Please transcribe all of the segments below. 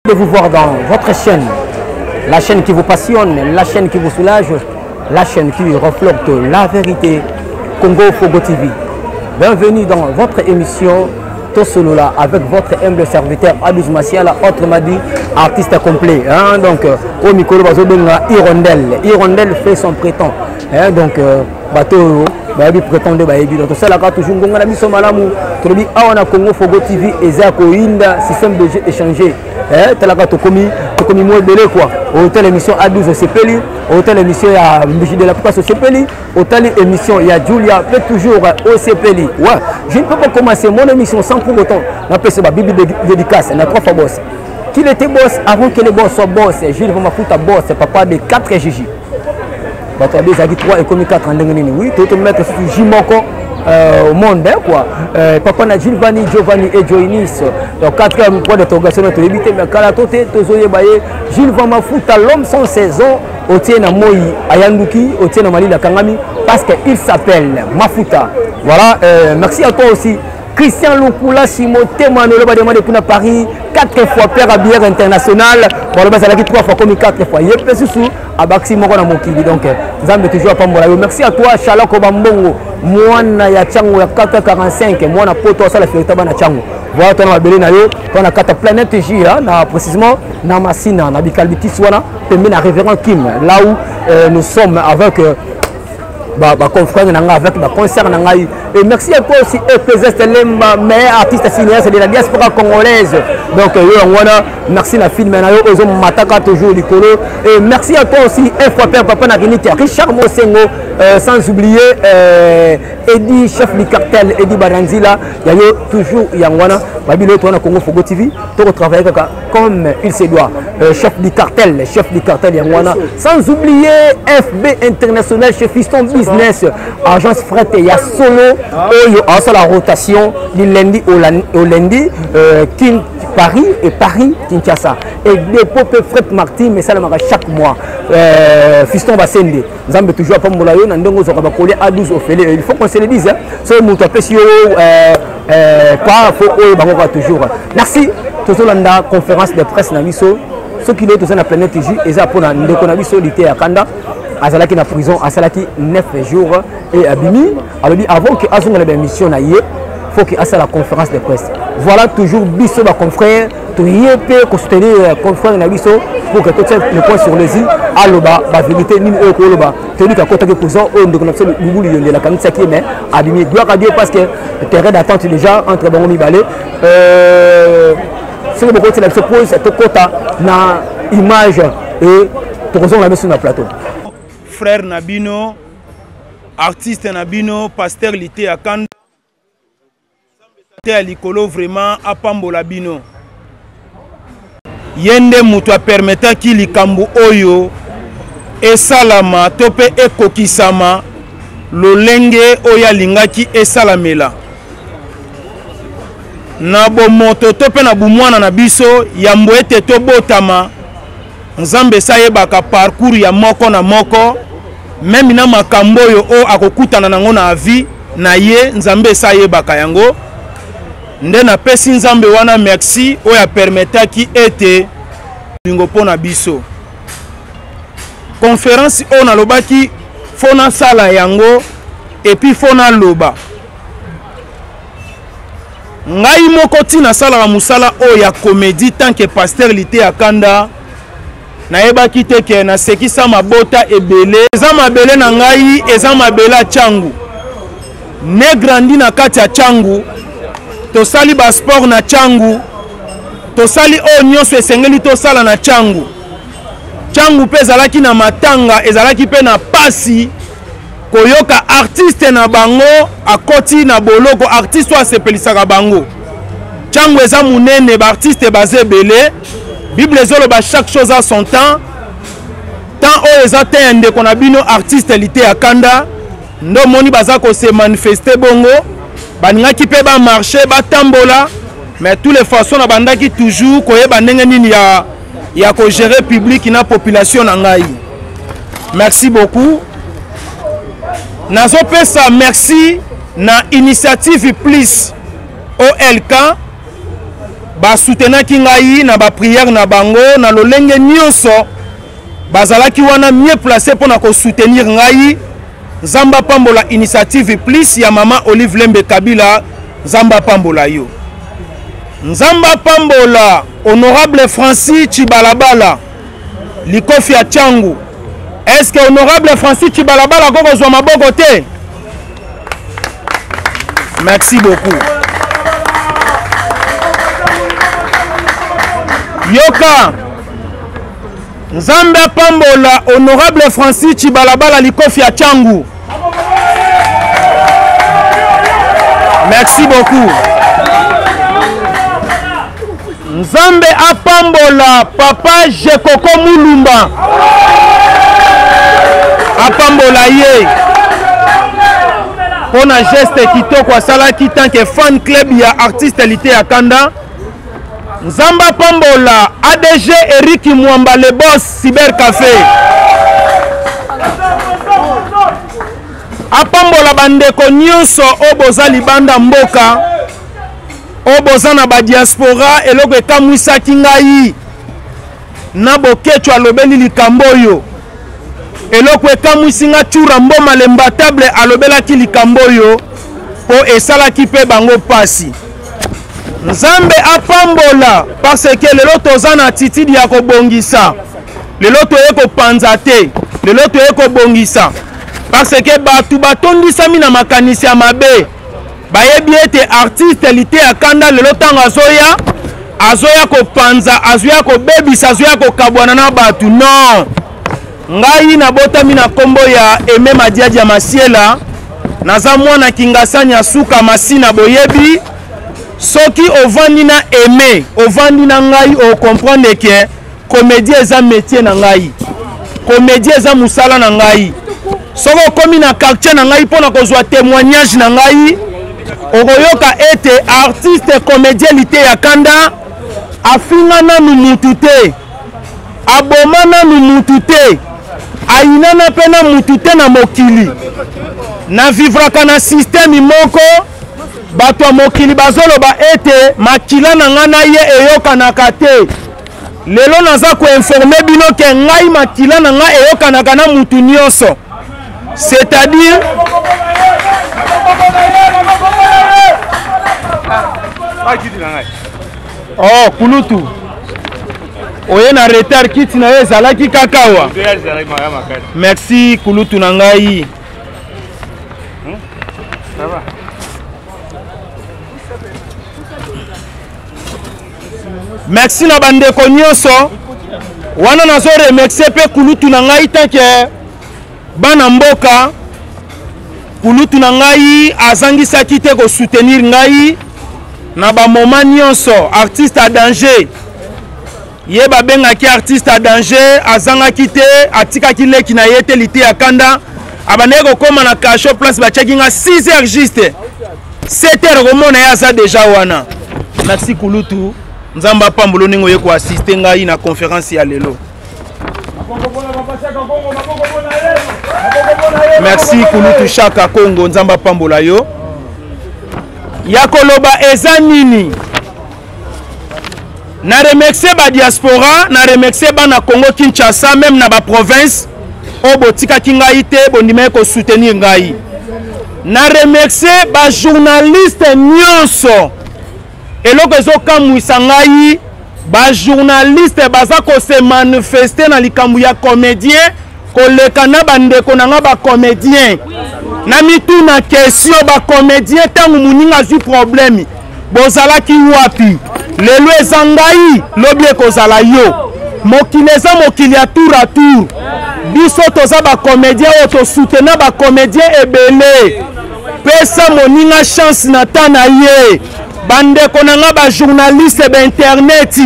de vous voir dans votre chaîne, la chaîne qui vous passionne, la chaîne qui vous soulage, la chaîne qui reflète la vérité, Congo Fogo TV. Bienvenue dans votre émission Tosolola avec votre humble serviteur Adous Massiala, autrement dit artiste complet. Donc au micro Hirondelle. Hirondelle fait son prétend. Donc bateau babi prétendait babi. Donc ça là toujours ngona biso malamu. To bi awana Congo Fogo TV ezako inda système de jeu échangé. Talaka to komi mo belé quoi. Hôtel émission A12 Sepeli, hôtel émission ya Mbiji de la Place Sepeli, hôtel émission ya Julia peut toujours au Sepeli. Ouais, je ne peux pas commencer mon émission sans pour autant n'appeler ça Bibi dédicace, on a trois fois boss. Qu'il était boss avant que les boss soient boss, Gilles Vamafuta boss, papa de 4 Gigi. Bah tu as dit 3 et comme 4 en Dengeni. Oui, tu te mettre sur Jimoko au monde quoi. Papa na Giovanni et Joinis. Donc 4e point d'interrogation notre éviter mais Kalatote Tozoye Baye Gilles Vamafuta l'homme sans saison au Tiena Moi Ayanduki au Tiena Mali la Kangami parce qu'il s'appelle Mafuta. Voilà, merci à toi aussi. Christian Lukula Simote Manolo va demander pour Paris 4 fois père à bière international. Bon le bas à la 3 fois comme 4 fois. Il est sous à Baxi Mokona Mokili donc nous avons toujours pas bon. Merci à toi Chalako Bambongo. Mwana ya Chango ya 445 mwana poto ça la fierté bana Chango. Voilà ton abelé na yo on a 4 planète J na précisément na Massina na Bikalbiti Swana pembe na révérend Kim là où nous sommes avec confrère avec concert et merci à toi aussi EPZ Lemba meilleur artiste cinéaste de la diaspora congolaise donc merci la film ozo mataka toujours likolo et merci à toi aussi fois père papa na Richard Mosengo sans oublier Eddie chef du cartel Eddie Baranzila yayo toujours yangwana babilo to na Congo Fogo TV to travailler comme il se doit chef du cartel yangwana sans oublier FB international chez Fiston Business agence fret ya solo oyo à la rotation du lundi au lundi King Paris et Paris Kinshasa et dépôt fret Martin mais ça le chaque mois Fiston Basende nous avons toujours pas molayo na ndongo zo ba coller à 12 au félé il faut qu'on se le dise c'est mon tapé sur pas faut bango toujours merci toujours la conférence de presse na biso ce qui est tout ça na planète J et ça pour na ndeko na biso lité à Kanda azalaki na prison asalaki 9 jours et abimi alors avant que azonga la mission na yé faut que asa la conférence de presse voilà toujours biso ba confrère to yépé ko soutenir confrère na biso pour que tout le point sur les îles aloba ba vérité ni ko loba tenu ka kota ke prison on donc na absolu bubuli yonde la kanisa qui mais abimi gloire à Dieu parce que terrain d'attente déjà entre bango mibalé c'est le côté là se pose cette quota na image et tout la mission na plateau frère Nabino, artiste Nabino, pasteur Lité à Kanda, à Likolo vraiment à Pambola Bino. Yende mutua permetta ki likambu oyo e salama tope e kokisama lolenge oya lingaki e salamela. Na bomoto tope na bumwana na biso yambo ete to botama nzambe sayebaka parcours ya moko na moko. Même na makambo yo o akokutana nango na vie na ye nzambe sayebaka yango nde na pesi nzambe wana merci o ya permetaki ete lingo pona biso conférence o na lobaki fona sala yango et puis fona loba ngai moko tina sala musala o ya comédie tant que pasteur Lité à Kanda na eba kiteke na sekisa mabota ebele eza mabele na ngai eza mabele a Changu ne grandi na kati ya Changu to sali ba sport na Changu to sali o nyonso esengeli to sala na Changu pe ezalaki na matanga ezalaki pe na pasi koyoka artiste na bango akoti na boloko artiste wa sepelisaka bango Changu eza munene ba artiste baze ebele Bible zoloba chaque chose a son temps. Tant o ezate ende kona bino artiste Lité à Kanda. Ndo moni bazako se manifester bongo. Baningaki pe ba marcher ba tambola. Mais tous les façons na bandaki toujours koyeba ndenge nini ya ko gérer public na population na ngai. Merci beaucoup. Nazo pesa merci na initiative plus OLK ba soutenaki ngai na ba prière na bango na lolenge nyonso bazalaki wana mieux placé pour na ko soutenir ngai. Zamba pambola initiative plus ya mama Olive Lembe Kabila, Zamba pambola yo. Nzamba pambola honorable Francis Chibalabala likofi ya changu. Est-ce que honorable Francis Chibalabala koko zwa maboko te? Merci beaucoup. Yoka Nzamba pambola honorable Francis Chibalabala likofi ya changu. Merci beaucoup. Nzambe apambola papa Jekoko Mulumba. Apambola ye. Pona geste kitoko asalaki tant que fan club ya artiste lité ya Kanda. Nzamba pambola ADG Eric Mwamba le boss Cyber Café. Apambola bandeko nyonso oboza libanda mboka. Oboza na ba diaspora eloko ekamwisaki ngai na bokecho alobeli likambo oyo eloko ekamwisi nga chura mboma lembatable alobelaki likambo oyo po esalaki pe bango pasi. Nzambe apambola parce que lelo toza na attitude ya kobongisa, lelo toye kopanza te, lelo toye kobongisa parce que batu batondisami na makanisi ya mabe. Bayebi ete artiste lité ya Kanda lelo tango azoya kopanza, azoya kobebisa, azoya kokabwana na batu. Non, ngai na botami na kombo ya Aimé Madiadi ya Masiela, naza mwana Kingasani ya suka masina boyebi. Soki ovandi na Aimé, ovandi na ngai o comprendre que comédie eza métier na ngai, comédie eza musala na ngai. Soko komi na quartier na ngai pona kozwa témoignage na ngai, okoyoka ete artiste comédien lité ya Kanda afinga nanu mutu te, aboma nanu mutu te, ayinana pe na mutu te na mokili. Na vivraka na système moko, bato ya mokili bazoloba ete makila na nga na ye eyokanaka te. Lelo naza koinforme bino ke ngai makila na nga eyokanaka na mutu nyonso. C'est-à-dire oh Kulutu oye na retard kiti na ye ezalaki kakawa. Merci Kulutu na ngai. Merci na bandeko nyonso wana nazo remercier pe Kulutu na ngai tanke bana mboka. Kulutu na ngai azangisaki te ko soutenir ngai na ba moment nyonso. Artiste à danger ye babengaki artiste à danger azangaki te, atikaki leki na ye te lité ya Kanda abandeki kokoma na kasho place batiaki nga 6h juste 7h komona ye aza deja wana. Merci Kulutu. Nzamba apambola ningo ye ko assister ngai na conférence ya lelo. Merci Kulutu Chaka Congo. Nzamba pambola yo. Yakoloba eza nini? Na remercier ba diaspora, na remercier ba na Congo Kinshasa, même na ba province obotika kingai te bondime ko soutenir ngai. Na remercier ba journaliste nyonso eloko ezokamwisa ngai. Ba journaliste baza ko se manifester na likambu ya comédien koleka na bandeko na nga ba comédien. Na mitu na question ba comédien tangu muninga zu problème bozalaki wapi? Lelo eza ngai lobi ekozala yo. Mokili eza mokili ya tour à tour. Biso toza ba comédien oyo to soutenir ba comédien ebele. Pesa moninga chance na tana ye. Bandeko na nga ba journaliste ba internet.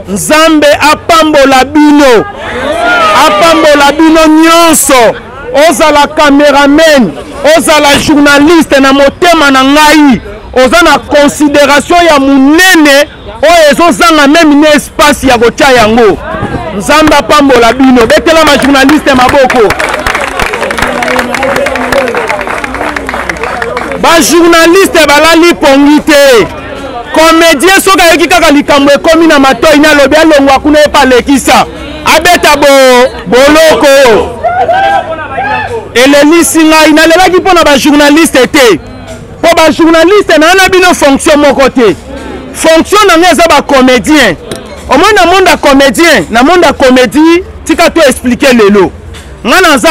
Nzambe apambola bino. Apambola bino nyonso. Ozala cameraman, ozala journaliste na motema na ngai. Oza na considération ya munene oyo ezozanga même ne espace ya kotia yango. Nzambe apambola bino. Betela ma journaliste maboko. Ba journaliste balali pongi te. comédien soka yoki kaka likambo ekomi na matoi na lobi alongwa kuna epa lekisa abeta boloko elelisi ngai nalelaki mpona bajournaliste te mpo bajournaliste na bino fonction moko te fonction na ngai eza bacomédien omoi na monde ya comédien na monde ya comédie tika to explike lelo ngai naza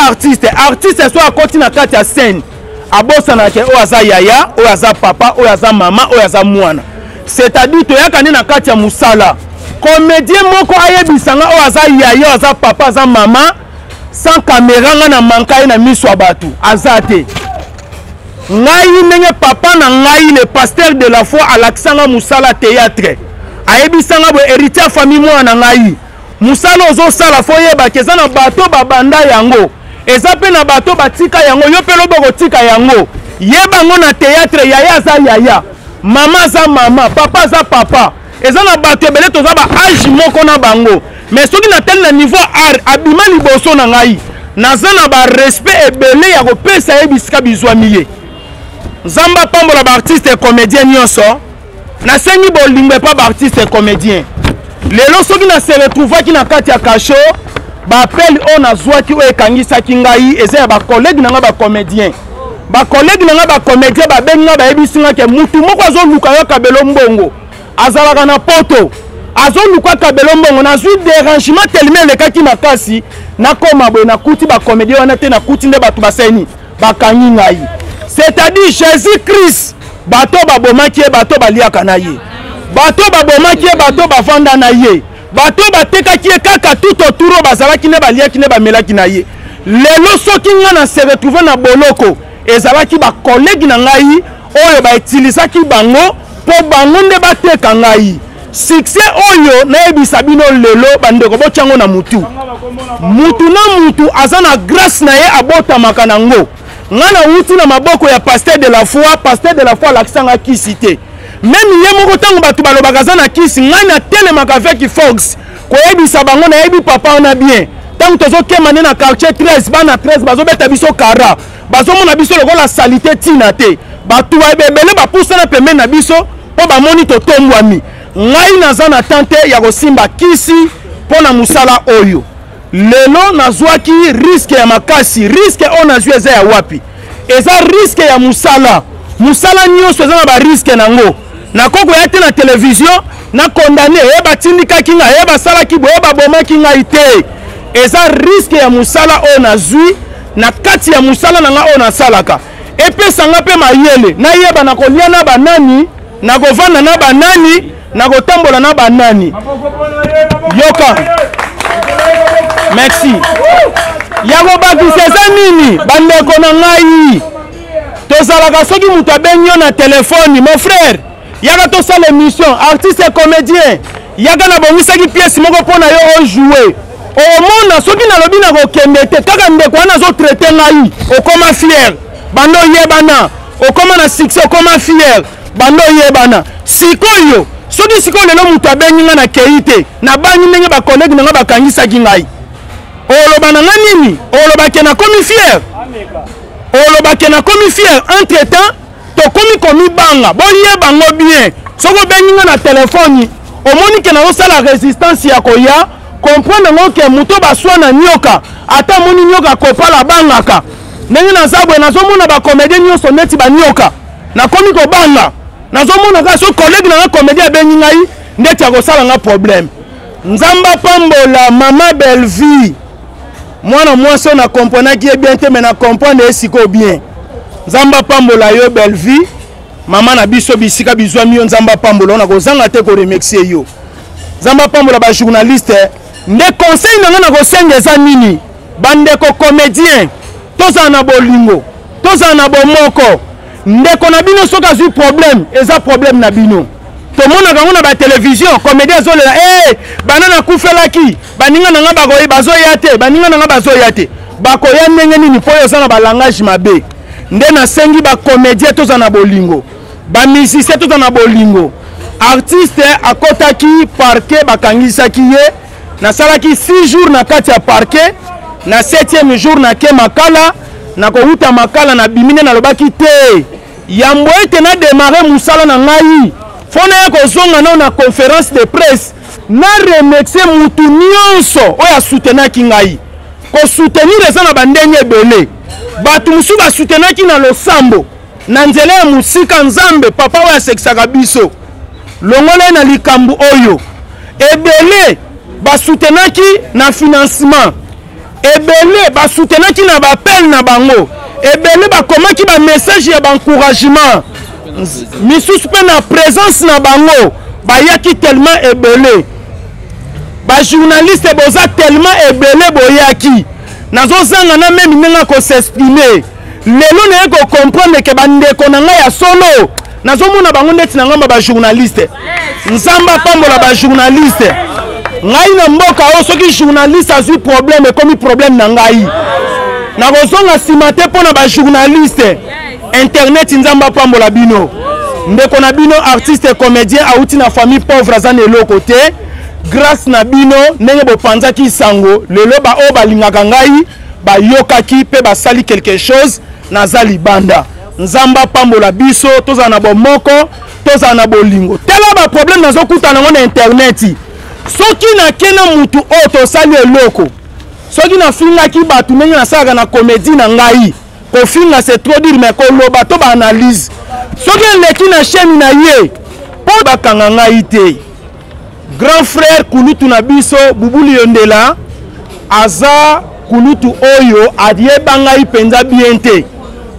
artiste so akoti na kati ya scène abosanaka oyo aza yaya oyo aza papa oyo aza mama oyo aza mwana c'est-à-dire toyaka nde na kati ya mosala comédien moko ayebisanga oyo aza yaya oyo aza papa aza mama sans caméra nga na manka ye na miso ya bato aza te ngai ndenge papa na ngai le pasteur de la foi alakisanga mosala théâtre ayebisanga boye héritier ya famille mwana na ngai mosala ozosala fo oyebaka eza na bato babanda yango eza mpe na bato batika yango yo mpe lobo kotika yango yebango na théâtre yaya aza yaya mama aza mama papa aza papa eza na bato ebele toza baage moko na bango mais soki natali na niveau art abima liboso na ngai naza na barespect ebele ya kopesa ye bisika bizwami ye nzambe apambola baartiste e comédien nyonso nasengi bolingo epa baartiste e comédien lelo soki na se retrouvaki na kati ya kasho baapele oyo nazwaki oyo ekangisaki ngai eza ya bakolege na ngai bacomédien bakolege na ngai bacomédien babengi ngai bayebisi ngai ke mutu moko azoluka yo kabelo mbongo azalaka na poto azoluka kabelo mbongo nazwi dérangement telema elekaki makasi nakoma boye nakuti bacomédien wana te nakuti nde bato baseni bakangi ngai c'est-à-dire Jésus Christ bato babomaki ye bato baliaka na ye bato babomaki ye bato bavanda na ye bato batekaki ye kaka tout autour oyo bazalaki nde baliaki nde bamelaki na ye lelo soki nga na se retrouve na boloko ezalaki bakolegi na ngai oyo bautilisaki bango mpo bango nde bateka ngai succès oyo nayebisa bino lelo bandeko botyango na mutu na mutu aza na grâce na ye abotamaka nango nga na wuti na maboko ya pasteur de la foi alakisanga kisi te meme ye moko ntango bato balobaka aza na kisi ngai natelemaka avec fox koyebisa bango nayebi papa wana bien ntango tozokema nde na quartier 13 bana 13 bazobeta biso kara bazomona biso lokola salite ntina te bato ebele bapusana pembeni na biso mpo bamoni totombwami ngai naza na tante ya kosimba kisi mpo na mosala oyo lelo nazwaki riske ya makasi riske oyo nazwi eza ya wapi eza riske ya mosala nyonso eza na bariske nango nakokoya te na televizio nakondane ye batindikaki ngai ye basalaki boye babomaki ngai te eza riske ya mosala oyo nazwi na kati ya mosala na ngai oyo nasalaka epesanga mpe mayele nayeba nakolia na banani nakovanda na banani nakotambola na banani yoka merci yango bakisa eza nini bandeko na ngai tozalaka soki moto abengi yo na telefone mon frère yaka tosala émission artiste et comédien yaka na bongisaki pièce moko mpona yo ojoue omona soki nalobi na kokende te kaka ndeko wana azotraite ngai okoma fier bando oyebana okoma na succès okoma fier bando oyebana sikoyo soki sikoyo lelo moto abengi ngai na kei te nabangi ndenge bakolege na ngai bakangisaki ngai oloba na ngai nini olobake nakomi fier olobake nakomi fier entre temps tokomi komibanga boyebango bien soki obengi ngai na telefoni omoni ke nazosala résistance ya koya comprendre ngo ke moto baswa na nyoka ata moni nyoka kopala bangaka ndenge naza boye nazomona bacomédien nyonso neti banyoka nakomi kobanga nazomona kaka so collègue na nga comédien abengi ngai ndeti akosala nga problème nzambe apambola mama Belleville mwana mwasi oyo nakomponaki ye bien te me na comprendre ye sikoyo bien nzambe apambola yo Belleville mama na biso bisika bizwami yo nzambe apambola oyo nakozanga te koremercie yo nzambe apambola bajournaliste nde conseil na nga na kosenga eza nini bandeko comédien tozala na bolingo tozala na bomoko ndeko na bino soki azwi problème eza problème na bino tomonaka ngo na batelevizio comédien azolela bana nakufelaki baninga na nga bazoya te baninga na nga bazoya te bakoya ndenge nini mpo oyo oza na balangage mabe nde nasengi bacomédien tozala na bolingo bamusicien tozala na bolingo artiste akotaki parquet bakangisaki ye nasalaki 6 jours na kati ya parquet na 7e jour nake makala nakouta makala na bimine nalobaki te yambo ete na démarrer musala na ngai fona ko zonga na conférence de presse na remercier mutu nyonso oya soutenaki ngai ko soutenir eza na bandenge ebele batu musu ba soutenaki na losambo na nzela ya musika nzambe papa oya sekisaka biso longole na likambu oyo ebele ba soutenaki na financement ebele ba soutenaki na bapel na bango ebele ba komaki ba message ya ba encouragement misusu pe na présence na bango bayaki tellement ebele ba journaliste boza tellement ebele boyaki nazozanga na même ndenge ko s'exprimer lelo na ko comprendre ke bandeko na ngai ya solo nazomona bango ndeti na ngamba ba journaliste nzamba pambola ba journaliste ngai na mboka o soki journaliste azui problème ekomi problème na ngai na kozonga nsima te mpo na ba journaliste internet nzamba pambola bino ndeko na bino artiste comédien auti na famille pauvre aza na eloko te grâce na bino ndenge bopanzaki sango lelo ba o balingaka ngai bayokaki mpe basali quelque chose naza libanda nzamba pambola biso tozala na bomoko tozala na bolingo tela ba problème nazokutana ngo na internet soki nakena mutu oyo tosali eloko soki nafingaki bato ndenge nasalaka na comédie na ngai kofinga c'est trop dire mais koloba to baanalyse soki eleki na chaîne na ye mpo bakanga ngai te grand frère kulutu na biso bubuli yondela aza kulutu oyo ayeba ngai mpenza bien te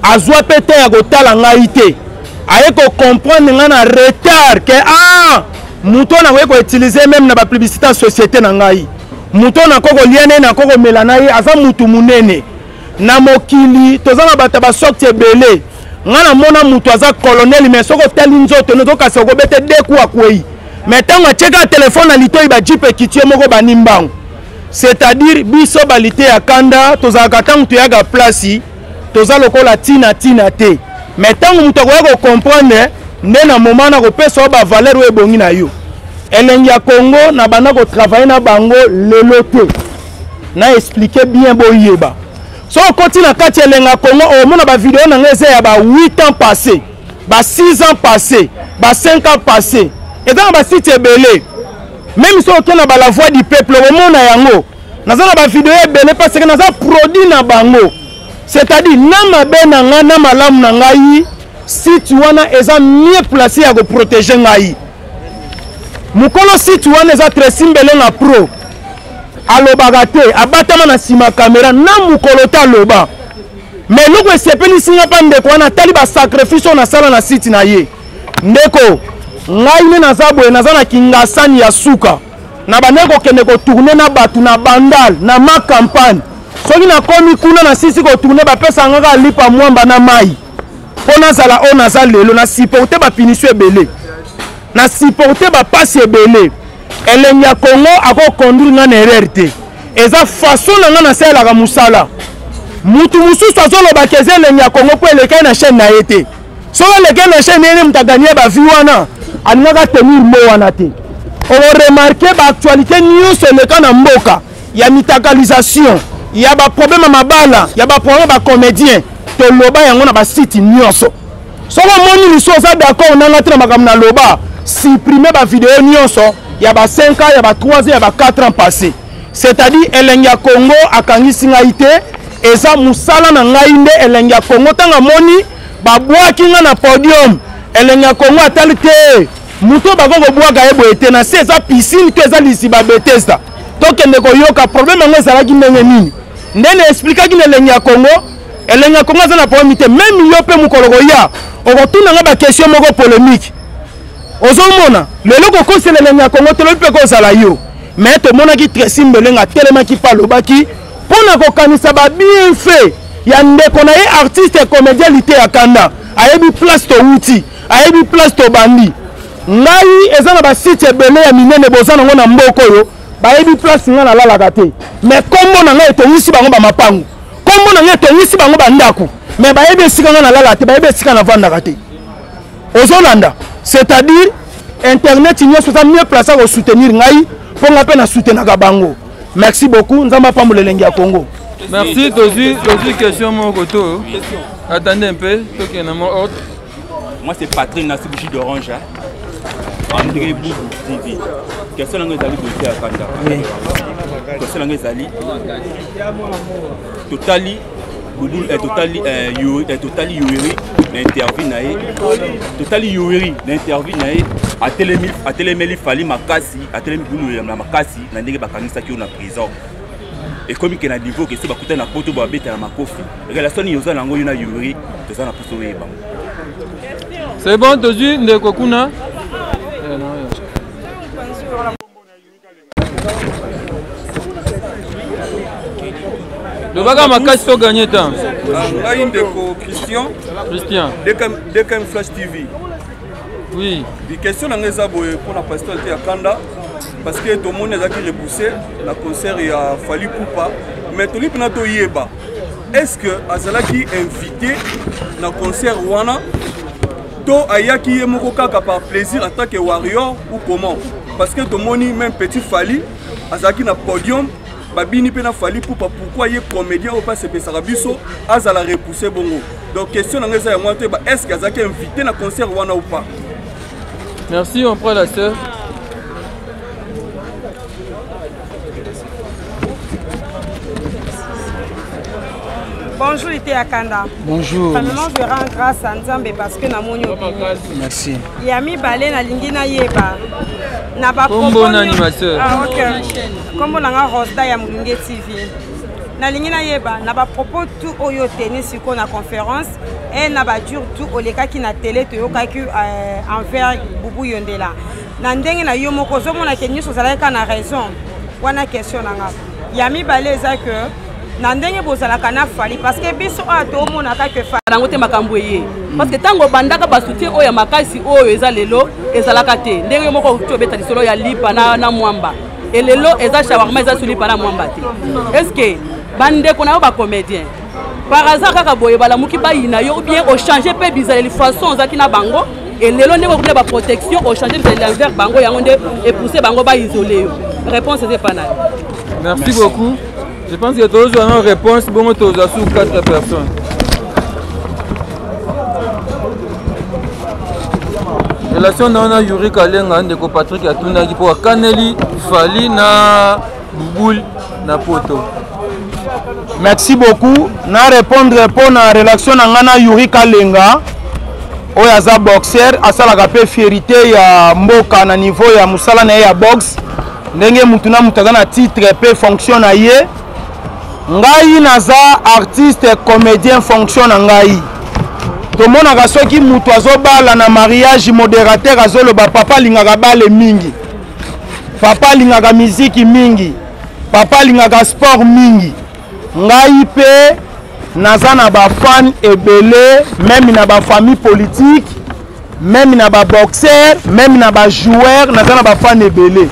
azwa pe te ya kotala ngai te aye kocomprendre ngai na retard ke mutu oyo nakoki koutilize meme na bapublicité ya société na ngai mutu oyo nakoki kolia naye nakoki komela na ye aza mutu munene na mokili toza na bato basorti ebele ngai namona mutu aza colonel mais soki otali nzoto nozokasi okobete deku akwei mais ntango atieka telefone na litoi bajipe kitie moko banimbango c'est-à-dire biso balite ya kanda tozalaka ntango toyaka place toza lokola tina te mais ntango mutu akoya kocomprendre nde na moment na kopesa oyo bavaleur oyo ebongi na yo elengi ya Congo na banda kotravaille na bango lelo te na expliquer bien boyeba so okoti na kati elengi ya Congo omona bavideo na ngai eza ya ba 8 ans passé ba 6 ans passé ba 5 ans passé eza na basite ebele même so okena ba la voix du peuple omona yango naza na bavideo ebele parce que naza produit na bango c'est-à-dire na mabe na ngai na malamu na ngai site wana eza mieux placé ya koprotéger ngai mukolo site wana eza très simbele na pro alobaka te abatama na nsima kamera na mukolo te aloba mais loko esepelisi nga mpa ndeko wana atali basacrifice oyo nasala na site na ye ndeko ngai nde naza boye naza na kingasani ya suka na bandeko kokende kotourne na bato na bandal na ma campagne soki nakomi kuna na sisi kotourne bapesa ngaka alipa mwamba na mai mpo nazala oyo naza lelo na supporte bapinisio ebele na supporte bapasi ebele elengi ya Congo akokonduire nga na erreur te eza façon na nga nasalelaka mosala mutu mosusu azolobaki eza elengi ya Congo mpo elekai na chaîne na ye te soki elekai na chaîne ene mutu aganie bavi wana alingaka tenir mo wana te oremarke baactualité nyonso eleka na mboka ya mitakalisation ya baproblème ya mabala ya baproblème ya bacomédien toloba yango na basite nyonso soki omoni liso oza d'accord nanga te na makambo na loba supprimer bavideo nyonso ya ba 5 ans ya ba 3 ans ya ba 4 ans passé c'est-à-dire elengi ya Congo akangisi ngai te eza musala na ngai nde elengi ya Congo tanga moni babwaki nga na podium elengi ya Congo atali te muto bako kobwaka ye boye te na se eza piscine to eza lisiba Bethesda tokende koyoka problème yango ezalaki ndenge nini nde na explikaki na elengi ya Congo elengi ya Congo aza na problème te même yo mpe mokolo koya okotuna nga bakestion moko polémique ozomona lelo kokosela elengi ya Congo tolobi mpe kozala yo mais tomonaki Tracy Mbelenga atelemaki mpe alobaki mpona kokanisa babienfait ya ndeko na ye artiste comédien lite ya kanda ayebi place towuti ayebi place tobandi ngai eza na basite ebele ya minene boza nango na mboka oyo bayebi place nga nalalaka te mais kombo na ngai etongisi bango bamapangu kombo na ngai etongisi bango bandako mais bayebi esika nga nalala te bayebi esika navandaka te ozolanda c'est-à-dire internet nyonso eza mieux placé à soutenir ngai mpo nga mpe na soutenaka bango merci beaucoup nzambe apambola elengi ya Congo. Merci. T'as question mon côté. Attendez un peu. Moi c'est Patrick Nassibouchi d'Orange. André Boubou TV. Question langue ezali dossier à Kanda. Question langue ezali totally Boubou est totally Yoweri l'interview nae. Totally Yoweri l'interview nae a télémeli fali makasi, a télémeli na makasi na ndenge bakangisa ki na prison. Et comme il y a un niveau qui est à la poto pour habiter à ma coffre, relation ni yoza nango yuna Yoweri, toza na poso weba. C'est bon, tozu ndeko kuna. Le baga makasi to gagner temps. Ngai ndeko Christian. DKM Flash TV. Oui. Des questions dans les aboyés pour la pastoralité à Kanda. Parce que tout le monde a repoussé le concert et a fallu couper. Mais tout le monde a yeba. Est-ce que Azalaki invité dans le concert Wana to ayaki yemokoka par plaisir en tant que warrior ou comment? Parce que tout le monde même petit Fali Azalaki na podium babini pe na Fali Poupa pourquoi il est comédien ou pas c'est Pesarabiso Azala repoussé bongo. Donc question dans les aboyés est-ce que Azalaki invité dans le concert Wana ou pas? Merci, on prend la sœur. Bonjour, Ité Akanda. Bonjour. Premièrement, je rends grâce à Nzambe parce que na moni Merci. Yami balé na lingina yeba. Na ba Combo animateur. Ah OK. Combo na Rosta ya Mulunge TV. Na lingina yeba na ba propos tout oyo tennis siko na conférence et na ba dur tout oleka ki na télé to yokaki envers Boubou Yondela. Na ndenge na yo moko zo mona ke nyuso zalaka na raison. Wana question nanga. Yami balé za que nandenge bozala kana fali parce que biso ato mona ka ke fali nangote makambo ye parce que tango bandaka ba soutien oya makasi oyo eza lelo ezalaka te ndenge moko tobeta lisolo ya lipa na mwamba et lelo eza shawarma eza sulipa na mwamba te est-ce que bande kona ba comédien par hasard kaka boye bala muki ba ina yo ou bien au changer pe bizarre les façons zaki na bango et lelo ndeko kuna ba protection au changer l'envers bango yango nde et pousser bango ba isoler yo réponse c'est pas nada. Merci beaucoup. Je pense que tous ont une réponse bon tous sous 4 personnes. Relation na Yuri Kalenga ndeko Patrick Atunda qui pour Kaneli Fali na Boubou na poto. Merci beaucoup. Na répondre pour la relation na Yuri Kalenga. Oyaza boxer asala pe fierté ya mboka na niveau ya musala na ya box. Ndenge mutuna mutazana titre pe fonction na ye. Ngai naza artiste comédien fonction na ngai. Tomona ka soki mutu azobala na mariage modérateur azoloba papa lingaka bale mingi. Papa lingaka musique mingi. Papa lingaka sport mingi. Ngai pe naza na ba fan ebele même na ba famille politique, même na ba boxeur, même na ba joueur, naza na ba fan ebele.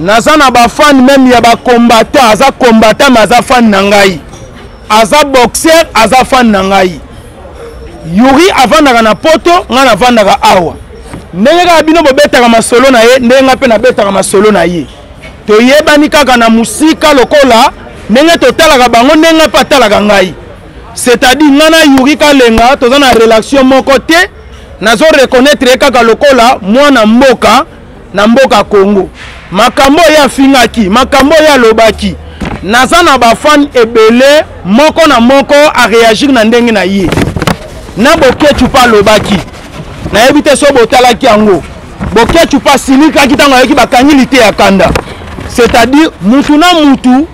Naza na ba fan même ya ba combattant, aza combattant mais aza fan na ngai. Aza boxeur, aza fan na ngai. Yuri avandaka na poto, nga na vandaka awa. Ndenge ka bino bobetaka masolo na ye, ndenge pe na betaka masolo na ye. To yebani kaka na musika lokola, ndenge totalaka bango ndenge pa talaka ngai. C'est-à-dire ngana Yuri Kalenga toza na relation moko te, nazo reconnaître kaka lokola mwana mboka na mboka Congo. Makambo ya fingaki, makambo ya lobaki. Naza na ba fan ebele moko na moko a réagir na ndenge na ye. Na boketu pa lobaki. Na ebite so botalaki yango. Boketu pa silika kitango yeki bakangilité ya Kanda. C'est-à-dire mutu na mutu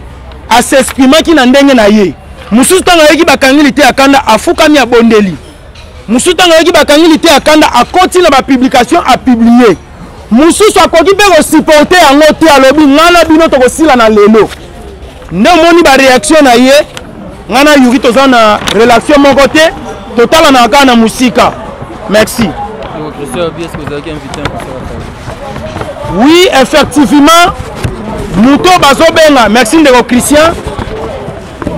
a s'exprimer ki na ndenge na ye. Mususu tango yeki bakangilité ya Kanda afukami ya bondeli. Mususu tango yeki bakangilité ya Kanda akoti na ba publication a publier. Mususu akoki pe ko supporter yango te alobi ngana bino to ko sila na lelo. Ne moni ba réaction na ye ngana Yuri toza na relation moko te totala na kana musika. Merci. Oui, effectivement, Muto bazobenga, merci ndeko Christian.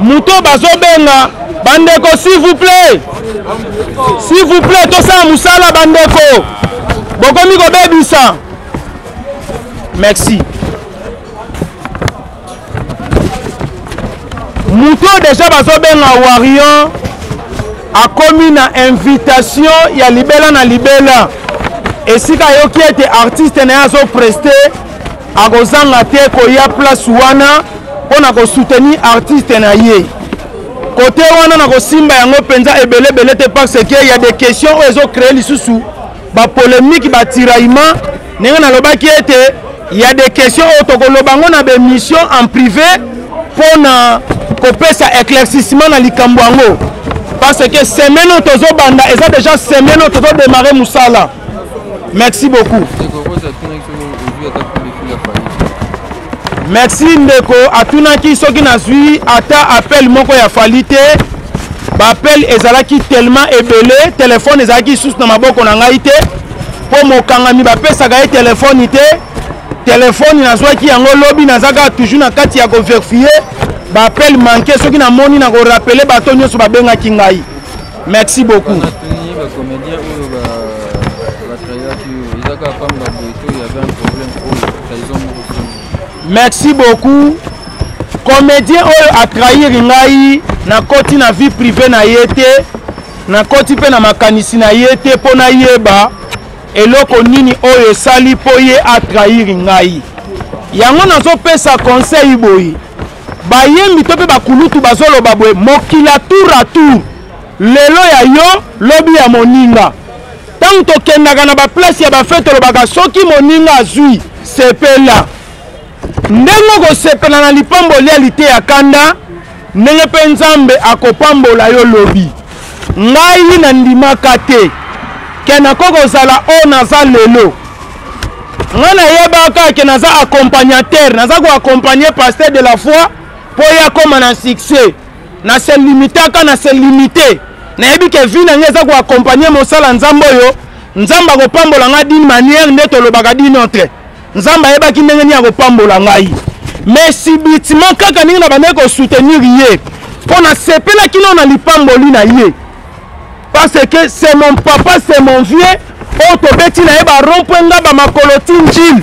Muto bazobenga, bandeko s'il vous plaît. S'il vous plaît, to sa musala bandeko. Bokomi ko bebisa. Merci. Muto déjà bazobenga Warrior a commis na invitation ya libela na libela. esika yoki ete artiste na azo prester akozanga te koya place wana mpona kosoutenir artiste na ye côté wana na kosimba yango penza ebele te parce que y a des questions oyo ezocrée lisusu bapolémique batiraillement ndenge nalobaki ete y a des questions oyo tokoloba yango na bémission en privé mpona kopesa éclaircissement na likambo yango parce que semaine oyo tozobanda eza déjà semaine oyo tozodémarrer mosala. Merci beaucoup. Merci ndeko atunaki soki nazwi ata appel moko ya fali te ba appel ezalaki tellement ebele téléphone ezalaki sous na maboko na ngai te po mokangami bapesaka ye téléphone te téléphone nazwaki yango lobi nazaka toujours na kati ya ko vérifier ba appel manqué soki na moni na ko rappeler bato nyonso babengaki ngai. Merci beaucoup. Merci beaucoup. Comédien oyo a trahir ngai na koti na vie privée na yete na koti pe na makanisi na yete po na yeba eloko nini oyo sali po ye a trahir ngai. Yango nazo pesa conseil boyi. Bayembi to pe bakulutu bazoloba boye mokila tour à tour. Lelo ya yo lobi ya moninga. Tant to kendaka na ba place ya ba fete lobaka soki moninga azui sepela. Ndenge kosepela na lipamboli ya lite ya kanda ndenge mpe nzambe akopambola yo lobi ngai na ndimaka te ke nakokozala oyo naza lelo ngai nayebaka ke naza accompagnateur naza koaccompagne pasteur de la foi mpo ye akoma na succès na se limitaka na se limité nayebi ke vi na ngai eza koaccompagne mosala nzambe oyo nzambe akopambola ngai d'une manière nde tolobaka d'une autre nzamba yebaki ndenge ni akopambola ngai mais subitement kaka ndenge na bandeko kosoutenir ye mpo na sepela kino na lipamboli na ye parce que c'est mon papa c'est mon vieux oyo tobeti na ye barompoe nga bamakoloti njile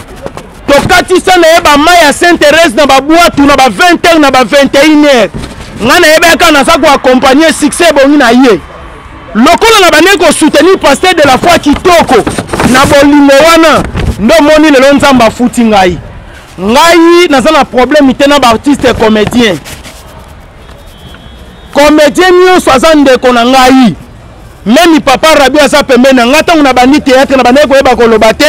tokatisa na ye bamai ya saint thérèse na babwatu na ba 20h na ba 21h nga na yebaka naza koaccompagne succès ebongi na ye lokola na bandeko kosoutenir pasteur de la foi kitoko na bolingo wana ndo moni lelo nzamba futi ngai naza na problème te na ba artiste comédien nyonso aza ndeko na ngai même papa Rabi aza pembeni na ngai ntango na bandi théâtre na bandeko koyeba koloba te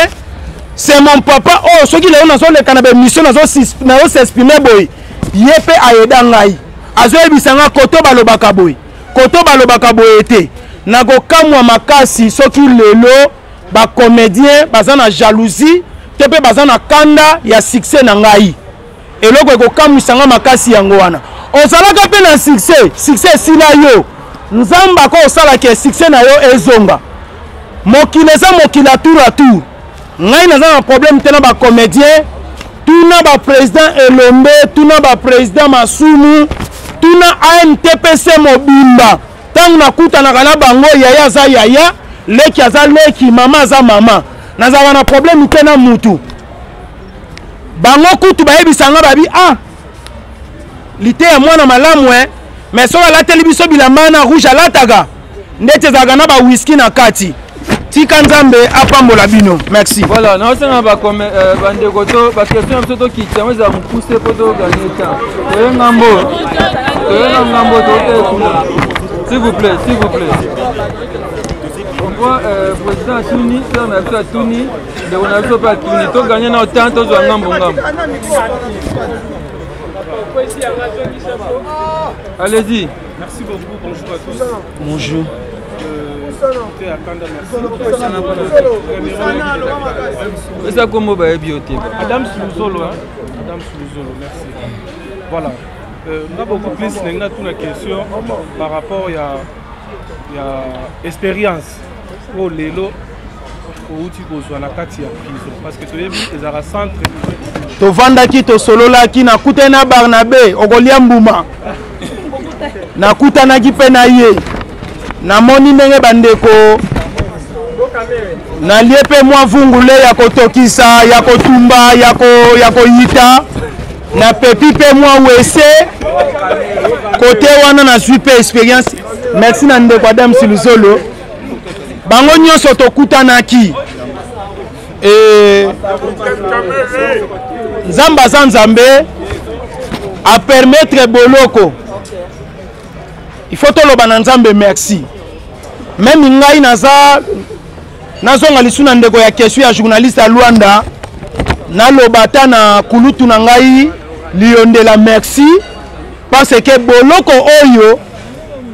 c'est mon papa oyo soki lelo nazoleka na bémission nazosexprime boye ye mpe ayeda ngai azoyebisa nga koto balobaka boye te nakokamwa makasi soki lelo bacomédien baza na jalousie te mpe baza na kanda ya succès na ngai eloko ekokamwisanga makasi yango wana ozalaka mpe na succès esila yo nzambe akosalaka succès na yo ezonga mokili eza mokili ya tour à tour ngai naza na problème te na bacomédien tuna baprésident elombe tuna baprésident masumu tuna ANTPC mobimba ntango nakutanaka na bango yaya aza yaya leki aza leki mama aza mama nazala na problème te na mutu bango kutu bayebisanga babi lite ya mwana malamu mais soki alateli biso bilamba na rouge alataka ndeti ezalaka na bawiski na kati tika nzambe apambola bino. Merci. Voilà, naosanga bandeko to baquestion ya biso tokiti yango ezala mopuse mpo toganye temps toye ngambo totekuna s'il vous plaît. On voit président Atuni, frère na biso Atuni, ndeko na biso mpe Atuni, toganye na otan tozwa ngambo. Allez-y. Merci beaucoup, bonjour à tous. Bonjour. Ça comment va bien Adam Souluzolo, merci. Voilà. On a beaucoup plus de questions par rapport à l'expérience au Lelo au Tikozwa na kati ya prison parce que tu es à centre to vandaki to sololaki na kutena Barnabé okolia mbuma na kutanaki pe na ye na moni ndenge bandeko na lie pe mwa vungule ya kotokisa ya kotumba ya koyita na pepi pe mwa wese kote wana na zwi pe expérience. Merci na ndeko Adam Siluzolo bango nyonso tokutanaki et Nzamba za Nzambe à permettre boloko. Il faut tout le ban Nzambe merci. Même ngai naza nazonga lisuna ndeko ya question ya journaliste à Luanda na lobata na kulutu na ngai liondela merci parce que boloko oyo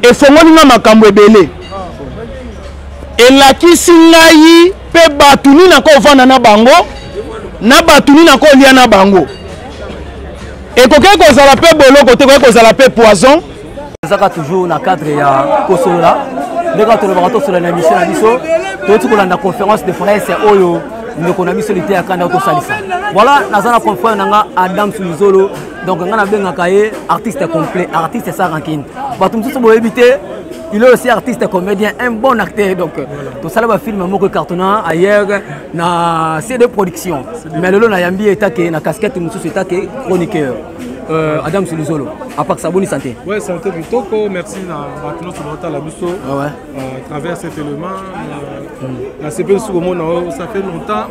efongoli na makambo ebele elakisi ngai pe batuni na ko vanda na bango na batuni na ko lia na bango ekoke kozala pe boloko te kozala pe poison ezaka toujours na cadre ya kosolola ndeka tolobaka tosolola na émission na biso toti kolanda conférence de presse oyo ndeko na biso lite ya kanda tosalisa voilà naza na confrère nanga Adam Sulizolo donc nga na bengaka ye artiste complet artiste sans rancune bato mosusu boyebi te il est aussi artiste comédien un bon acteur donc tout ça là film moko cartonnant ailleurs na CD production mais lelo na yambi etake na casquette mosusu etake chroniqueur Adam Sulizolo à part ça bonne santé. Ouais, santé plutôt. Merci à Bakino sur la Bisso à travers cet élément. La CP sur le monde, ça fait longtemps.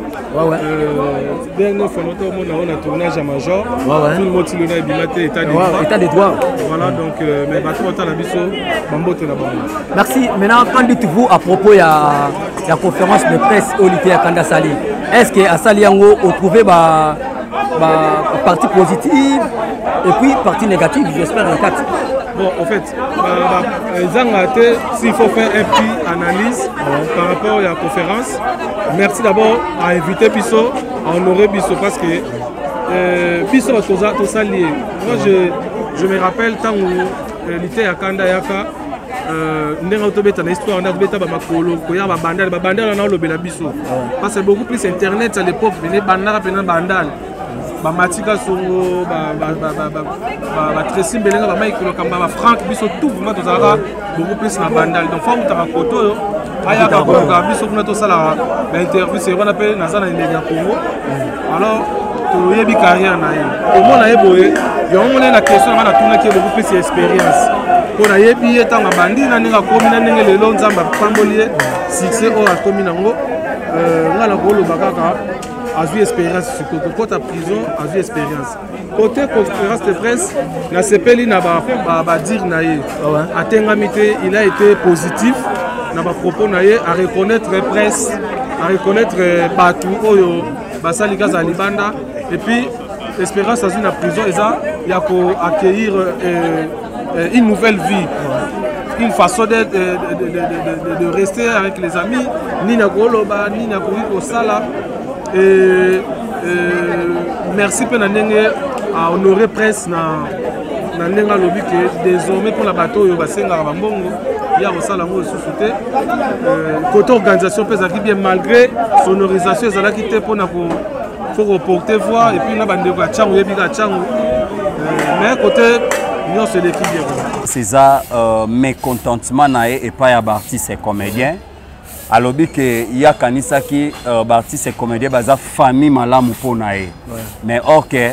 Dernière fois, on a tournage à Major. Tout le monde est bimaté état des droits. État des droits. Voilà, donc, mais Bakino sur la Bisso, Bambote là-bas. Merci. Maintenant, qu'en dites-vous à propos de la conférence de presse au lycée à Kanda Sali? Est-ce qu'à Sali, on a trouvé partie positive et puis partie négative, j'espère en 4. Bon, en fait, s'il faut faire un petit analyse par rapport à la conférence, merci d'abord à inviter Bisso, à honorer Bisso parce que Bisso a tout ça lié. Moi, je me rappelle tant où l'été à Kanda Yaka, ndenge otobeta na histoire na tobeta ba makolo koya ba bandal na lobela biso parce que beaucoup plus internet à l'époque venait bandara pena bandal ba matika songo ba tresi belenga ba maikolo kamba ba franc biso tout vraiment tozala beaucoup plus na bandal donc faut mutaka koto aya ka ko biso kuna to sala ba interview c'est on appelle na zana ndenge ya Congo alors to yebi carrière na ye au mona yeboye yo mona na question na tuna ki beaucoup plus expérience pour yebi etanga bandi na ninga komi na ndenge lelo nzamba pambolier succès o akomi nango ngala ko lo bakaka a vu expérience sur côté prison a vu expérience côté conférence de presse na sepeli na ba dire na ye atengamité il a été positif na ba propos na ye à reconnaître presse à reconnaître batu oyo basali kaza libanda et puis l'espérance dans une prison il y a ko accueillir une nouvelle vie une façon de rester avec les amis ni na koloba ni na ko sala et merci pour à honorer presse na nenga lobi que désormais pour la bateau yo basenga ba mbongo ya kosala ngo susute côté organisation pesa qui bien malgré sonorisation ezala qui te pona ko faut reporter voix et puis na bande ko changu yebi ka changu mais côté non c'est l'équipe bien c'est ça mécontentement nae et pas ya artiste et comédien alobi que ya kanisa ki artiste et comédien baza famille malamu pona e mais or que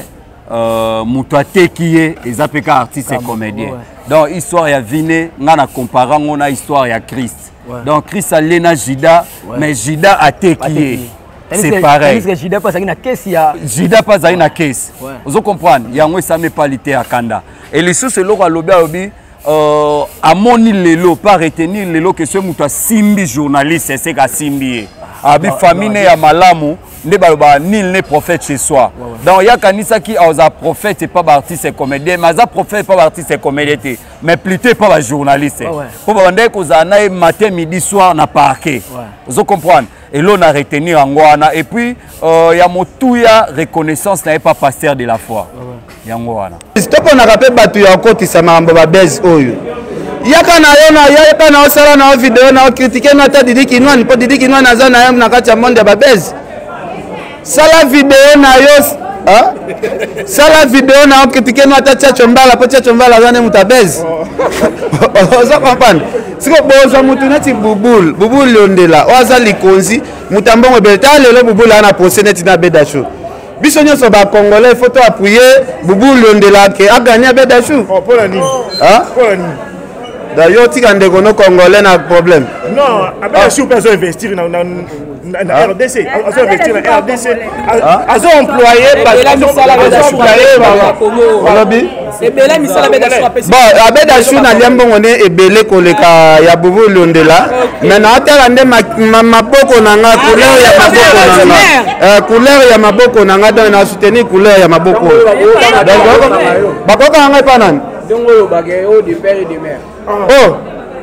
muto ateki ezapeka artiste et comédien donc histoire ya vine ngana comparant ngona histoire ya Christ donc Christ alena Jida mais Jida ateki c'est pareil Jida pas na caisse ya Jida pas na caisse vous comprenez yango ça me palité à Kanda et les sous c'est loko alobi amoni lelo pas retenir lelo que ce muto simbi journaliste c'est ka simbi abi famille ya malamu ne ba nil ne prophète chez soi donc ya kanisa qui a prophète et pas artiste et comédien mais za prophète pas artiste et comédien mais plutôt pas journaliste pour bande ko za na matin midi soir na parquet vous comprenez et l'on a retenu angwana et puis ya motuya reconnaissance na pas pasteur de la foi yangwana stop on a rappelé batu ya kotisa mambo ba base oyo yaka na osala na vidéo na critiquer na ta Didi Kinwani po Didi Kinwani aza na na kati ya monde ba base sala vidéo na yo sala vidéo na critiquer na ta Chachombala po Chachombala za ne mutabase oza comprendre siko boza mutu neti bubul yondela oza likonzi mutambongo belta lelo bubul ana procès neti na bedasho biso nyonso ba congolais photo appuyer bubul yondela ke a gagné bedasho pour la nini D'ailleurs, tu as des Congolais n'a problème. Non, après si on peut investir dans RDC, investir dans RDC, ils ont employé bon, Abedachou n'a rien bon on est belé koleka ya bubu londela. Mais na atala maboko nanga couleur ya maboko nanga donc na soutenir couleur ya maboko. Donc bakoka nanga panan. Donc le bagage du père et de mère. Oh,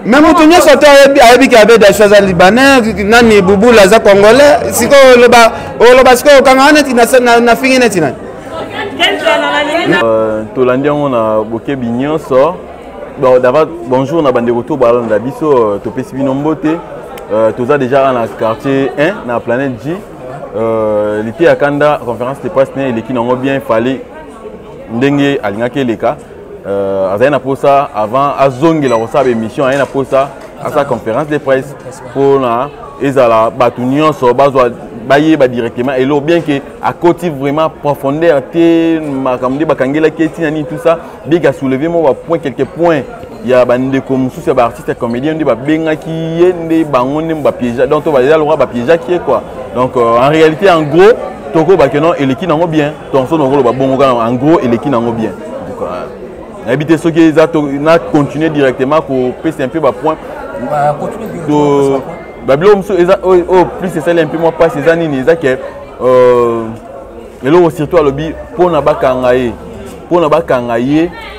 même tu n'es sorti avec Abedachou à Libanais, nani bubu laza congolais, siko loba siko kangane na fini netina. Tolandi on a boké bignon sort. Bon d'abord bonjour na bande retour ballon d'abiso topesi binombote. Toza déjà dans le quartier 1 na planète J. L'été à Kanda conférence de presse né l'équipe n'ont bien fallu ndenge alingake leka. Azana pour ça avant azongi la rosa émission ayana pour ça à sa conférence de presse pour na ezala batunion so bazwa baye ba directement et là bien que à côté vraiment profondeur té makamdi bakangela ketina ni tout ça biga soulever mo point quelques points il y a bande comme sous ces artistes comédiens de ba benga qui yende bangonde ba piège donc on va déjà le ba piège qui quoi donc en réalité en gros toko ba que non et l'équipe n'en bien ton son ba bon en gros et l'équipe n'en bien donc habiter ceux qui na continuer directement pour passer un peu ba point continuer Babylone plus c'est ça un peu moins pas ces années ni ça que et là surtout à lobby pour na bakangaye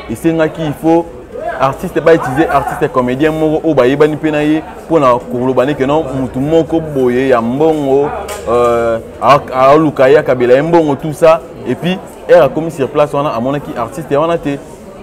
et c'est là qu'il faut artiste pas utiliser artiste comédien moko o ba yebani pe na ye pour na kolobane que non mutu moko boye ya mbongo a lukaya kabela mbongo tout ça et puis elle a commis sur place on a mon qui artiste on a té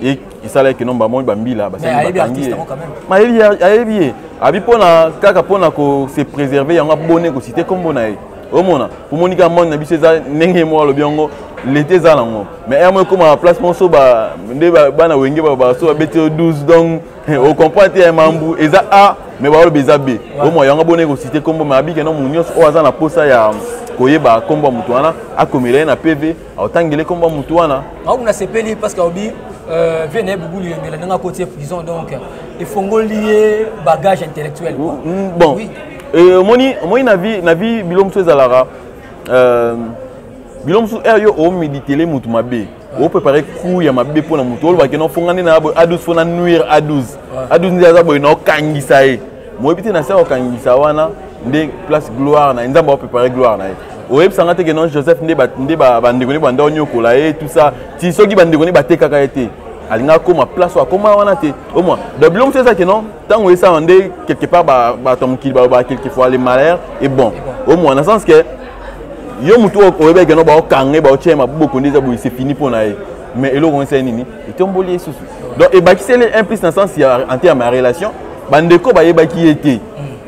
et il s'allait que non ba moi bambila ba c'est ba artiste quand même ma yebi abi pona kaka pona ko se préserver yanga bonné ko cité comme bonaye au mona pour monika mon na biso za ndenge mo lo biongo l'été za lango mais moi comme à place mon so ba nde ba na wenge ba so ba beto 12 donc au comprendre mambu eza a mais ba lo beza b au mo yanga bonné ko cité comme ma bi que non munyo o za na posa ya koyeba komba mutu wana akomela na PV autangele komba mutu wana on a sepeli parce que obi venez beaucoup lier mais dans côté prison donc il faut lier bagage intellectuel bon oui moni na vie bilomso ezalara bilomso yo o méditer mutu mabe o préparer coup ya mabe pona mutu o ba ke no fongane na A12 fona nuire A12 ndiaza boy no kangisa e mo ebite na sa o kangisa wana nde place gloire na nzamba o préparer gloire na o ebsanga te ke non Joseph nde ba bandeko ne banda onyokola e tout ça ti soki bandeko ne batekaka ete alinga koma place wa koma wana te au moins de bilom c'est ça que non tant on ça ndé quelque part ba tom ki ba quelque fois les malheurs et bon au moins dans le sens que yo mutu o ebe ke no ba o kangé ba o chema boko ndeza bo c'est fini pour na mais elo on sait nini et tomboli susu donc et ba ki c'est implique dans le sens en termes de relation bandeko ba yeba ki était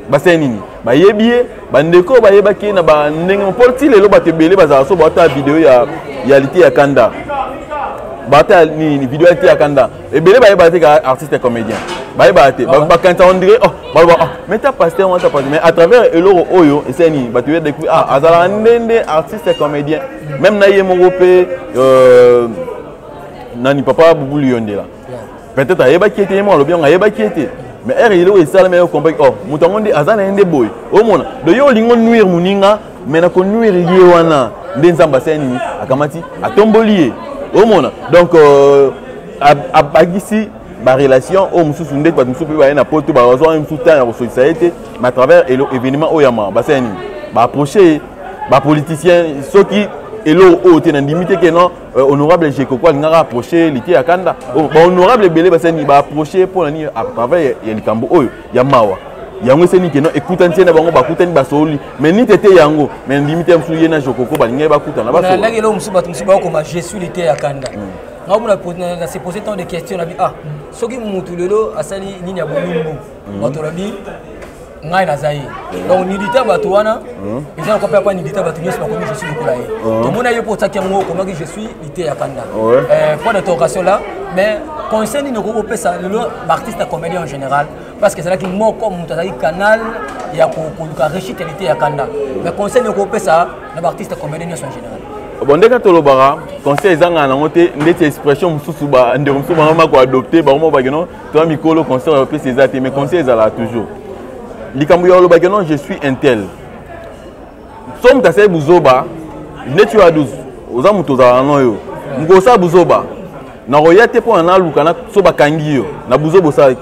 ba c'est nini ba yebié bandeko ba yeba ki na ba ndenge porti lelo ba tebele ba za so ba ta vidéo ya réalité ya Kanda bata ni vidéo était à Kanda et belé ba yeba te artiste comédien ba yeba te ba quand on dirait mais ta pasteur on ta pasteur mais à travers eloro oyo et c'est ni ba tu découvrir azala ndende artiste comédien même na yemo rope nani papa bubu liyondela peut-être ayeba qui était moi le bien ayeba qui était mais il est ça mais comprendre mutango ndi azana ndé boy au mona de yo lingo nuire muninga mais na ko nuire yewana ndenzamba seni akamati atombolié au monde donc à bagisi ma relation au mususu ndé ba mususu ba na poto ba raison un soutien à société mais à travers événement oyama ba seni ba approcher ba politicien ceux qui elo o te na limité que non honorable Jeko quoi ngara approcher lité à Kanda honorable belé ba seni ba approcher pour ni à travers ya likambo oyo ya mawa yango seni que non écoute ntiena bango ba kutani ba soli mais ni tete yango mais limité msu yena Jokoko ba ngeba kutana ba so na ngelo msuba tumsiba ko ma je suis lité à Kanda na on se poser tant de questions na bi soki mutu lelo asali nini ya bolumbu batolabi ngai na zai donc nidita bato wana ils ont compris pas nidita bato nyes ba komi je suis lokola ye to mona yo pour taki ngo comment je suis lité à Kanda point d'interrogation là mais concerne ne ko pesa le artiste comédien en général parce que c'est là qui mo comme mutazaki canal ya ko ko réussite lité à Kanda mais concerne ne ko pesa na artiste comédien en général bon dès que tu l'obara conseil ezanga na ngote ndeti expression mususu ba ndeko mususu ba ko adopter ba mo ba geno to mikolo conseil européen c'est ça mais conseil ezala toujours likambo ya loba geno je suis un tel somme ta sai buzoba ndeti wa 12 oza muto za no yo ngosa buzoba na royate po na luka na so bakangi yo na buzobo saki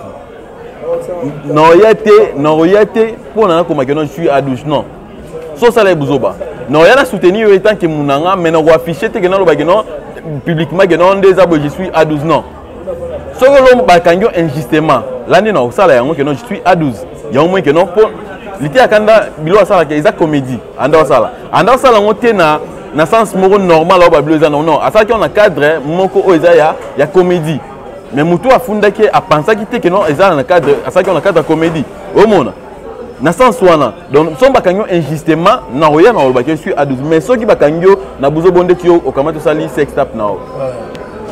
na royate po na ko mageno je suis à 12 non so ça les buzoba non il y a soutenir étant que munanga mais on va afficher que non le publiquement que non des abo je suis à 12 non so que bakangi injustement l'année non ça là que non je suis à 12 il y a au moins que non pour l'été akanda bilo ça là que exact comédie anda ça là on te na sens moro normal là babilo ça non à ça qu'on a cadre moko o ya comédie mais mutu afunda que a penser que non ça na cadre à ça qu'on a cadre comédie au monde na sens wana donc son bakanyo injustement na roya na olba que suis à 12 mais ceux qui bakanyo na buzo bonde tio o kamato sali sex tap na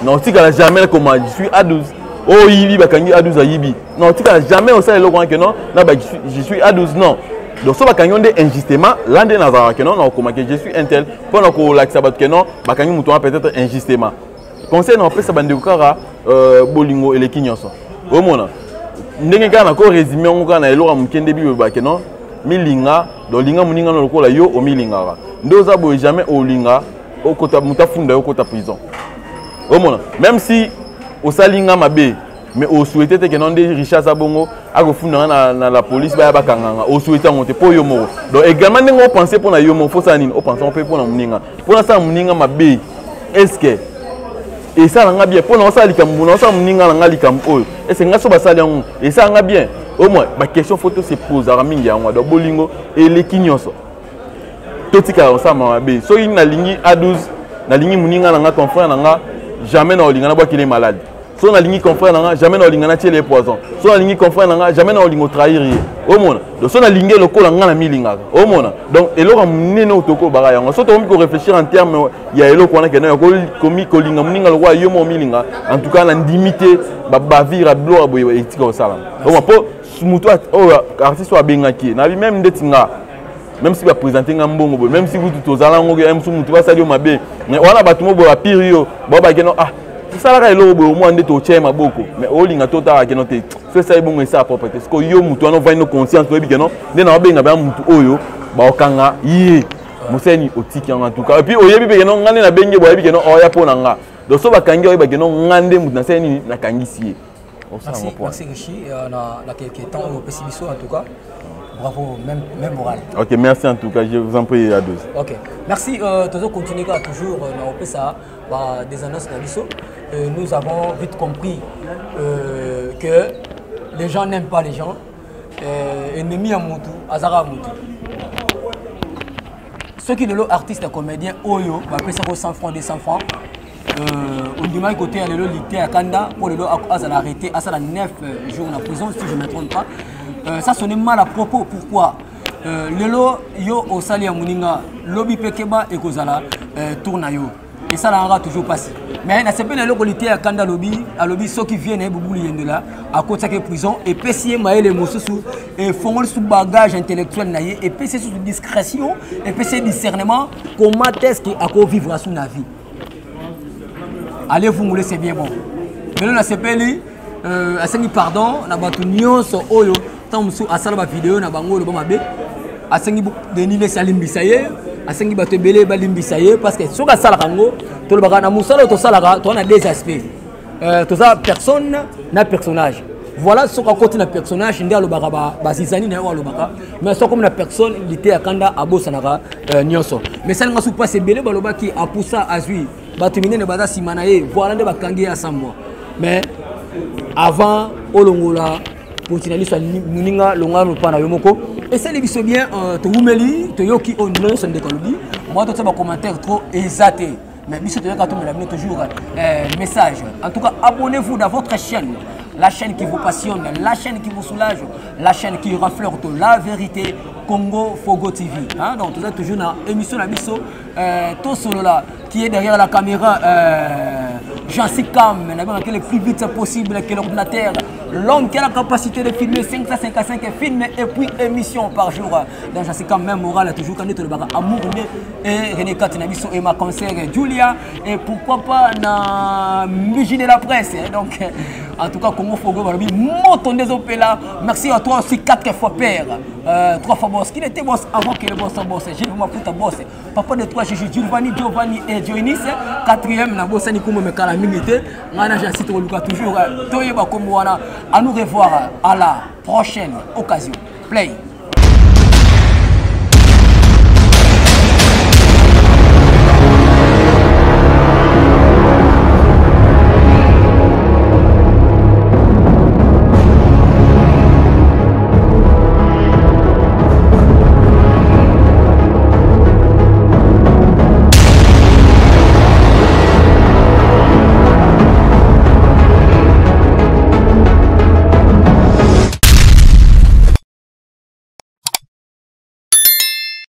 non tika jamais comme je suis à 12 oh yibi bakanyo à 12 a yibi non tika jamais au sali lokwa que non na ba je suis à 12 non donc so bakanyo de injustement lande na za que non na comme que je suis un tel pendant ko la sabat que non bakanyo muto peut-être injustement conseil na pesa bande kara bolingo ele kinyoso o mona ndenge kana ko résumé ngo na elora mukende bi ba kenon milinga do linga muninga no lokola yo o milinga ndoza bo jamais o linga o kota mutafunda yo kota prison o mona même si o salinga mabe mais o souhaité que non de Richard Sabongo a ko funda na la police ba ba kanganga o souhaité monter po yo mo donc également ndenge o penser pour na yo mo faut ça nini o penser on peut pour na muninga pour na ça muninga mabe est-ce que et ça nga bien pour non ça likambo non ça muninga nga likambo et c'est nga so basali yango et ça nga bien au moins ba question photo se pose à mingi yango do bolingo et les kinyoso totika ça mabe so ina lingi a 12 na lingi muninga nga confrère nga jamais na olinga na bwa qu'il est malade so na lingi confrère nga jamais na olinga na tirer les poisons so na lingi confrère nga jamais na olingo trahir au moins donc so na lingi lokola nga na milinga au moins donc eloko munene otoko bara yango so to ko réfléchir en termes ya eloko wana kena ko komi ko linga muninga lokwa yo mo milinga en tout cas na ndimité ba vira bloa boye etika au sala donc po muto artiste wa bengaki na même ndetinga même si va présenter ngambongo boye même si vous tozala ngo ya msu muto ba sali o mabe mais wana batumo bo ba pirio bo ba keno ça là le au moins de to chema beaucoup mais o linga tota ke no te fait ça bon ça propriété parce que yo mutu no va no conscience to bi ke no de na benga ba mutu oyo ba okanga yi museni otiki en tout cas et puis oyebi be ke no ngane na benge boyebi ke no oya pona nga donc so ba kangi oyebi ke no ngande mutu na seni na kangisi merci Richi na quelques temps au pessibiso en tout cas bravo même moral. OK merci en tout cas je vous en prie à 12. OK merci toujours continuer toujours na ça des annonces na biso. Nous avons vite compris que les gens n'aiment pas les gens. Ennemi à Moutou, Azara à Moutou. Ceux qui sont artistes et comédiens, Oyo, va payer 100 francs, 200 francs. On dit mal côté à l'été à Kanda, pour le arrêté à ça 9 jours en prison, si je ne me trompe pas. Ça sonne mal à propos. Pourquoi Lelo yo au sali à Mouninga, lobby pekeba et kozala tourne yo. Et ça là toujours passé. Mais na sepe na localité à Kanda lobby, à lobby ceux qui viennent boubou yende là à côté de prison et pessier maé les mosusu et font sous bagage intellectuel naïe et pessier sous discrétion et pessier discernement comment est-ce qu'il a vivre sous la vie. Allez vous mouler c'est bien bon. Mais là na sepe li à seni pardon na batu nyonso oyo tant musu asala ba vidéo na bango lo ba mabe à seni denile salimbisa ye asengi bato ebele balimbisa ye parce que soka sala kango to le bagana musala to sala to na deux aspects to za personne na personnage voilà soka côté na personnage ndia lo bagaba basizani na wa lo baka mais soka comme na personne lité akanda abosanaka nyonso mais ça nga sou passe ebele baloba ki apusa azui bato minene baza simana ye voilà nde bakangi ya sambo mais avant olongola continuer muninga longa no pana yomoko et ça les biso bien to umeli to yoki on non son de kolobi moi to ba commentaire trop exaté mais biso to yoka to me toujours message en tout cas abonnez-vous dans votre chaîne la chaîne qui vous passionne la chaîne qui vous soulage la chaîne qui reflète la vérité Congo Fogo TV hein donc vous êtes toujours dans émission la biso to solo là qui est derrière la caméra Jean Sikam, on a le plus vite possible que l'ordinateur l'homme qui a la capacité de filmer 555 films et puis émissions par jour. Donc je sais quand même moral toujours quand on est amour et René Katinabiso et ma concert Julia et pourquoi pas na Miji de la presse. Donc en tout cas Congo Fogo Balobi monton des opéras. Merci à toi aussi 4 fois père, 3 fois boss. Qui était boss avant que le boss soit boss. Gilles Maputa boss. Papa de 3 Gigi Giovanni et Dionis 4e na boss ni comme me kala milité. Ngana jasi to luka toujours toyeba comme wana. À nous revoir à la prochaine occasion. Play.